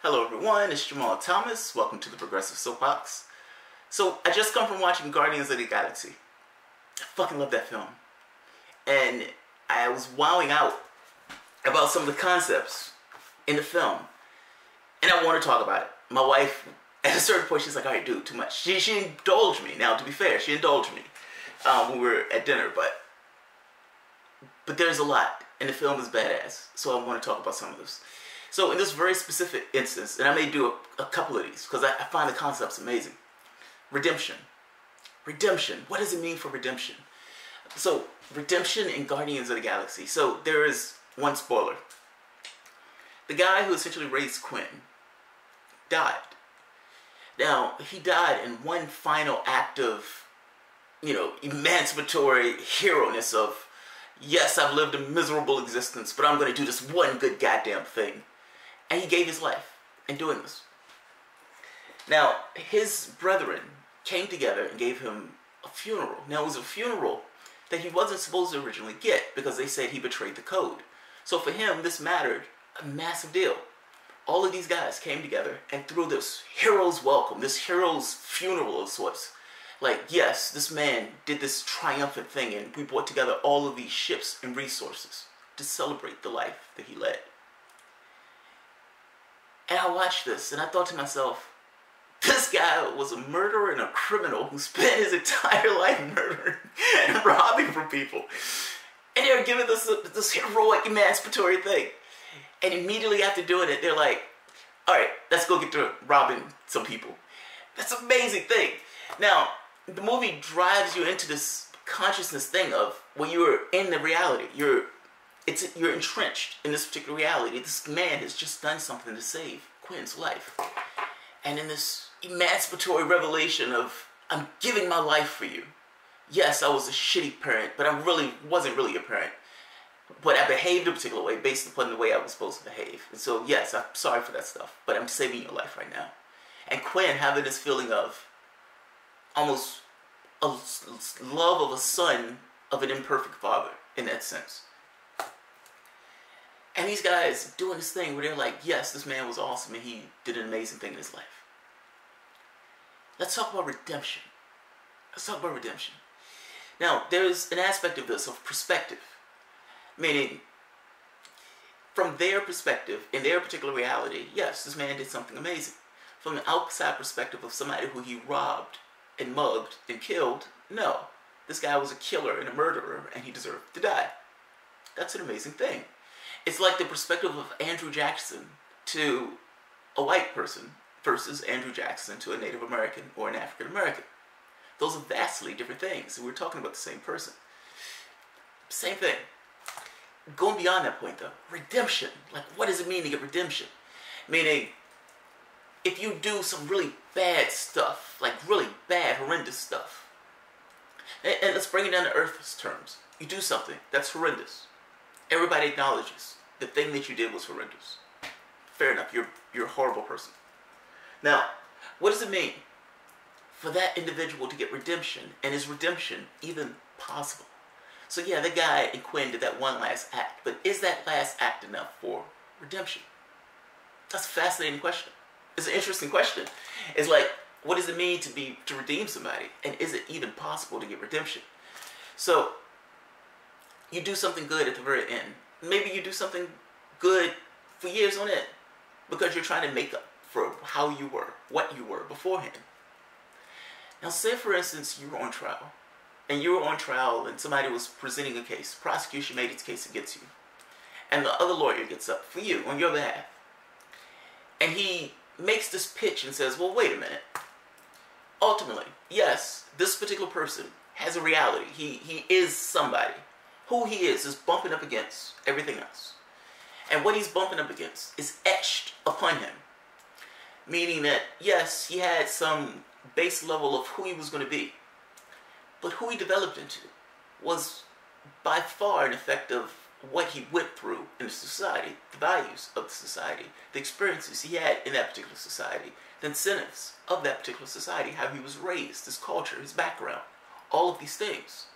Hello everyone, it's Jamal Thomas. Welcome to the Progressive Soapbox. So, I just come from watching Guardians of the Galaxy. I fucking love that film. And I was wowing out about some of the concepts in the film. And I want to talk about it. My wife, at a certain point, she's like, alright dude, too much. She indulged me. Now, to be fair, she indulged me when we were at dinner. But there's a lot. And the film is badass. So I want to talk about some of this. So in this very specific instance, and I may do a couple of these because I find the concepts amazing. Redemption. Redemption. What does it mean for redemption? So redemption in Guardians of the Galaxy. So there is one spoiler. The guy who essentially raised Quinn died. Now, he died in one final act of, emancipatory hero-ness of, yes, I've lived a miserable existence, but I'm going to do this one good goddamn thing. And he gave his life in doing this. Now, his brethren came together and gave him a funeral. Now, it was a funeral that he wasn't supposed to originally get because they said he betrayed the code. So for him, this mattered a massive deal. All of these guys came together and threw this hero's welcome, this hero's funeral of sorts. Like, yes, this man did this triumphant thing and we brought together all of these ships and resources to celebrate the life that he led. And I watched this and I thought to myself, this guy was a murderer and a criminal who spent his entire life murdering and robbing from people. And they were giving this heroic emancipatory thing. And immediately after doing it, they're like, alright, let's go get to robbing some people. That's an amazing thing. Now, the movie drives you into this consciousness thing of when you're in the reality, you're entrenched in this particular reality. This man has just done something to save Quinn's life. And in this emancipatory revelation of, I'm giving my life for you. Yes, I was a shitty parent, but I wasn't really a parent. But I behaved a particular way based upon the way I was supposed to behave. And so, yes, I'm sorry for that stuff, but I'm saving your life right now. And Quinn having this feeling of almost a love of a son of an imperfect father in that sense. And these guys doing this thing where they're like, yes, this man was awesome and he did an amazing thing in his life. Let's talk about redemption. Let's talk about redemption. Now, there's an aspect of this, of perspective. Meaning, from their perspective, in their particular reality, yes, this man did something amazing. From an outside perspective of somebody who he robbed and mugged and killed, no. This guy was a killer and a murderer and he deserved to die. That's an amazing thing. It's like the perspective of Andrew Jackson to a white person versus Andrew Jackson to a Native American or an African American. Those are vastly different things. We're talking about the same person. Same thing. Going beyond that point though, redemption. Like, what does it mean to get redemption? Meaning, if you do some really bad stuff, like really bad, horrendous stuff, and let's bring it down to Earth's terms. You do something that's horrendous. Everybody acknowledges the thing that you did was horrendous. Fair enough, you're a horrible person. Now, what does it mean for that individual to get redemption? And is redemption even possible? So yeah, the guy in Quinn did that one last act, but is that last act enough for redemption? That's a fascinating question. It's an interesting question. It's like, what does it mean to redeem somebody? And is it even possible to get redemption? So, you do something good at the very end. Maybe you do something good for years on end because you're trying to make up for how you were, what you were beforehand. Now say for instance you were on trial. And you were on trial and somebody was presenting a case. Prosecution made its case against you. And the other lawyer gets up for you on your behalf. And he makes this pitch and says, well, wait a minute. Ultimately, yes, this particular person has a reality. He is somebody. Who he is bumping up against everything else. And what he's bumping up against is etched upon him. Meaning that, yes, he had some base level of who he was going to be. But who he developed into was by far an effect of what he went through in the society, the values of the society, the experiences he had in that particular society, the incentives of that particular society, how he was raised, his culture, his background, all of these things.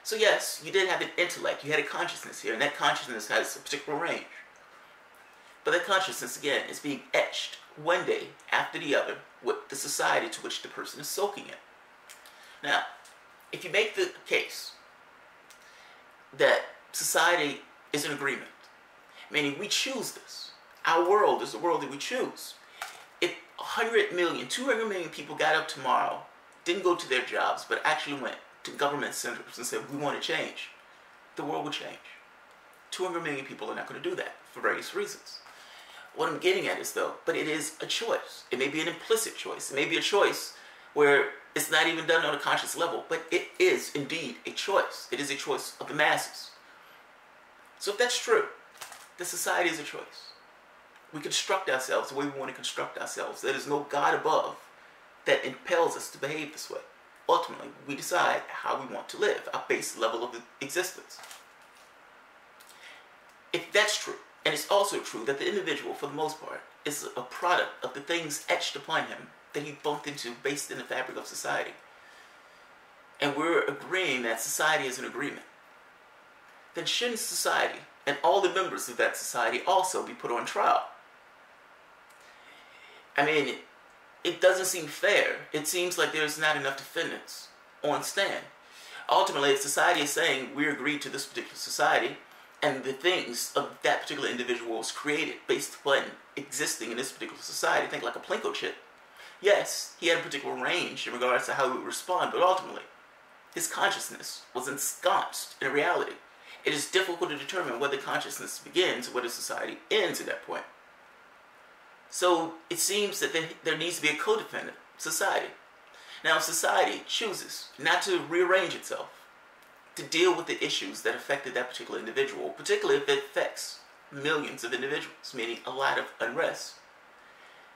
So yes, you did have an intellect, you had a consciousness here, and that consciousness has a particular range. But that consciousness, again, is being etched one day after the other with the society to which the person is soaking in. Now, if you make the case that society is an agreement, meaning we choose this, our world is the world that we choose. If 100 million, 200 million people got up tomorrow, didn't go to their jobs, but actually went to government centers and said, we want to change, the world would change. 200 million people are not going to do that for various reasons. What I'm getting at is, though, but it is a choice. It may be an implicit choice. It may be a choice where it's not even done on a conscious level, but it is indeed a choice. It is a choice of the masses. So if that's true, the society is a choice. We construct ourselves the way we want to construct ourselves. There is no God above that impels us to behave this way. Ultimately, we decide how we want to live, our base level of existence. If that's true, and it's also true that the individual, for the most part, is a product of the things etched upon him that he bumped into based in the fabric of society, and we're agreeing that society is an agreement, then shouldn't society and all the members of that society also be put on trial? I mean, it doesn't seem fair. It seems like there's not enough defendants on stand. Ultimately, if society is saying we agreed to this particular society, and the things of that particular individual was created based upon existing in this particular society, think like a Plinko chip. Yes, he had a particular range in regards to how he would respond, but ultimately, his consciousness was ensconced in a reality. It is difficult to determine whether consciousness begins or whether society ends at that point. So it seems that there needs to be a co-defendant, society. Now, if society chooses not to rearrange itself, to deal with the issues that affected that particular individual, particularly if it affects millions of individuals, meaning a lot of unrest,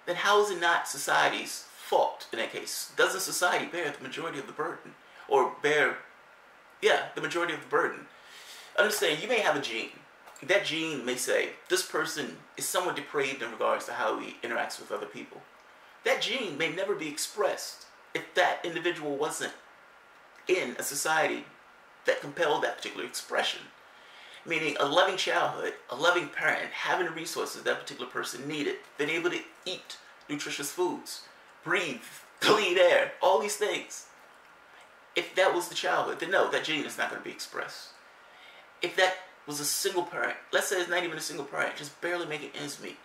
then how is it not society's fault in that case? Doesn't society bear the majority of the burden? Or bear, the majority of the burden? Understand, you may have a gene. That gene may say, this person is somewhat depraved in regards to how he interacts with other people. That gene may never be expressed if that individual wasn't in a society that compelled that particular expression. Meaning a loving childhood, a loving parent, having the resources that particular person needed, being able to eat nutritious foods, breathe clean air, all these things. If that was the childhood, then no, that gene is not going to be expressed. If that was a single parent, let's say it's not even a single parent, just barely making ends meet,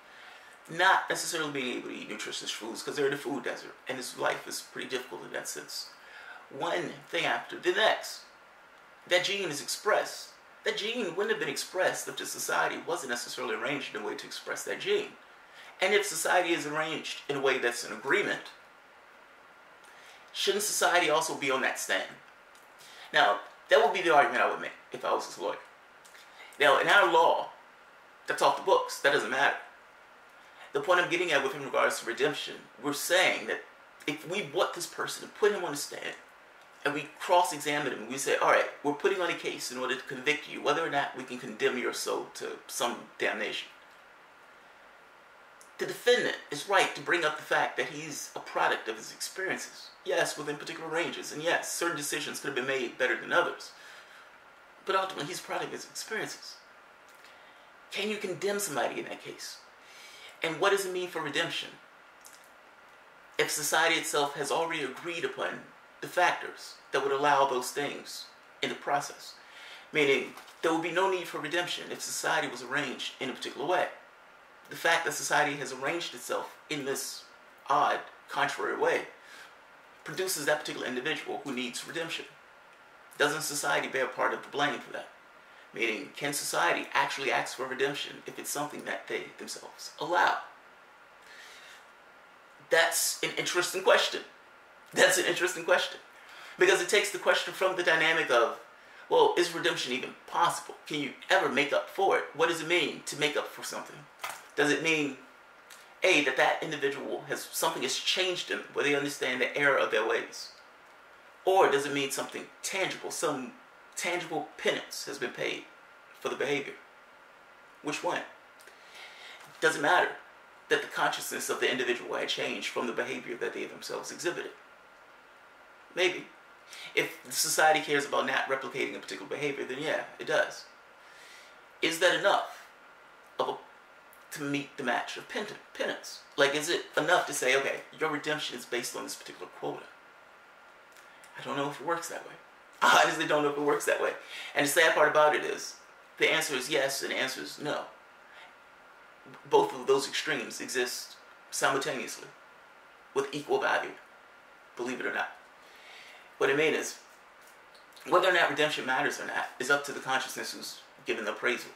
not necessarily being able to eat nutritious foods because they're in a food desert, and his life is pretty difficult in that sense. One thing after the next, that gene is expressed. That gene wouldn't have been expressed if the society wasn't necessarily arranged in a way to express that gene. And if society is arranged in a way that's an agreement, shouldn't society also be on that stand? Now, that would be the argument I would make if I was his lawyer. Now, in our law, that's off the books. That doesn't matter. The point I'm getting at with in regards to redemption, we're saying that if we brought this person and put him on the stand, and we cross-examine him, and we say, all right, we're putting on a case in order to convict you, whether or not we can condemn your soul to some damnation. The defendant is right to bring up the fact that he's a product of his experiences. Yes, within particular ranges, and yes, certain decisions could have been made better than others. But ultimately, he's a product of his experiences. Can you condemn somebody in that case? And what does it mean for redemption? If society itself has already agreed upon the factors that would allow those things in the process. Meaning, there would be no need for redemption if society was arranged in a particular way. The fact that society has arranged itself in this odd, contrary way produces that particular individual who needs redemption. Doesn't society bear part of the blame for that? Meaning, can society actually ask for redemption if it's something that they themselves allow? That's an interesting question. That's an interesting question. Because it takes the question from the dynamic of, well, is redemption even possible? Can you ever make up for it? What does it mean to make up for something? Does it mean, A, that individual something has changed them, where they understand the error of their ways? Or does it mean something tangible, some tangible penance has been paid for the behavior? Which one? Doesn't matter that the consciousness of the individual had changed from the behavior that they themselves exhibited. Maybe. If society cares about not replicating a particular behavior, then yeah, it does. Is that enough of a to meet the match of penance? Like, is it enough to say, okay, your redemption is based on this particular quota? I don't know if it works that way. I honestly don't know if it works that way. And the sad part about it is, the answer is yes and the answer is no. Both of those extremes exist simultaneously with equal value, believe it or not. What I mean is, whether or not redemption matters or not is up to the consciousness who's given the appraisal.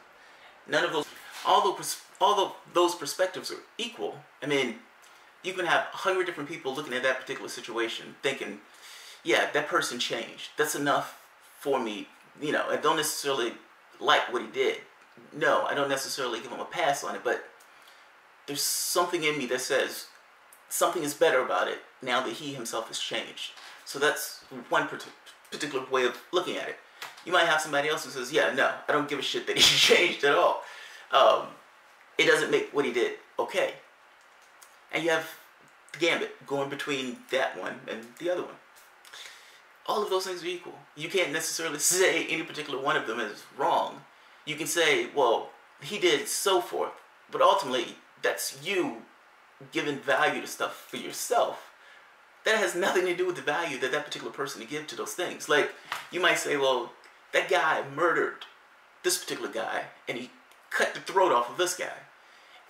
None of those, although those perspectives are equal, I mean, you can have 100 different people looking at that particular situation thinking, yeah, that person changed. That's enough for me. You know, I don't necessarily like what he did. No, I don't necessarily give him a pass on it, but there's something in me that says something is better about it now that he himself has changed. So that's one particular way of looking at it. You might have somebody else who says, yeah, no, I don't give a shit that he changed at all. It doesn't make what he did okay. And you have the gambit going between that one and the other one. All of those things are equal. You can't necessarily say any particular one of them is wrong. You can say, well, he did so forth, but ultimately that's you giving value to stuff for yourself. That has nothing to do with the value that that particular person to give to those things. Like, you might say, well, that guy murdered this particular guy and he cut the throat off of this guy.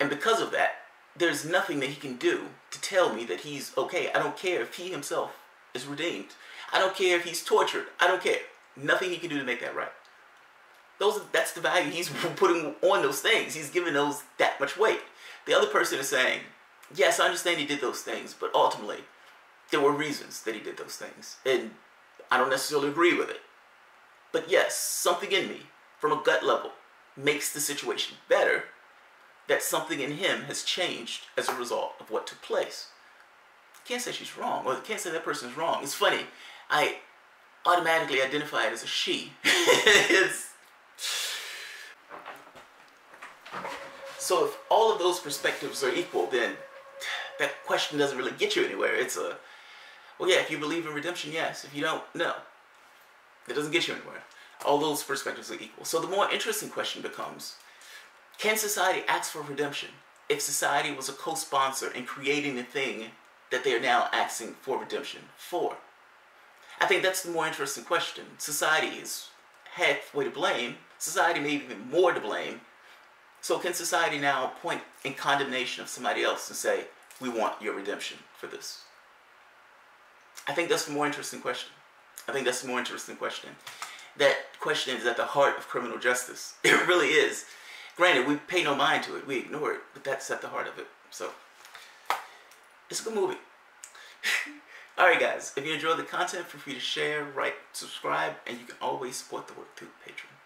And because of that, there's nothing that he can do to tell me that he's okay. I don't care if he himself is redeemed. I don't care if he's tortured. I don't care. Nothing he can do to make that right. That's the value he's putting on those things. He's giving those that much weight. The other person is saying, yes, I understand he did those things, but ultimately, there were reasons that he did those things. And I don't necessarily agree with it. But yes, something in me, from a gut level, makes the situation better. That something in him has changed as a result of what took place. Can't say she's wrong, or can't say that person is wrong. It's funny. I automatically identify it as a she. So if all of those perspectives are equal, then that question doesn't really get you anywhere. It's a, well, yeah, if you believe in redemption, yes. If you don't, no. It doesn't get you anywhere. All those perspectives are equal. So the more interesting question becomes, can society ask for redemption if society was a co-sponsor in creating the thing that they are now asking for redemption for? I think that's the more interesting question. Society is halfway to blame. Society may be even more to blame. So can society now point in condemnation of somebody else and say, we want your redemption for this? I think that's the more interesting question. I think that's the more interesting question. That question is at the heart of criminal justice. It really is. Granted, we pay no mind to it. We ignore it. But that's at the heart of it. So, it's a good movie. Alright guys, if you enjoyed the content, feel free to share, like, subscribe, and you can always support the work through Patreon.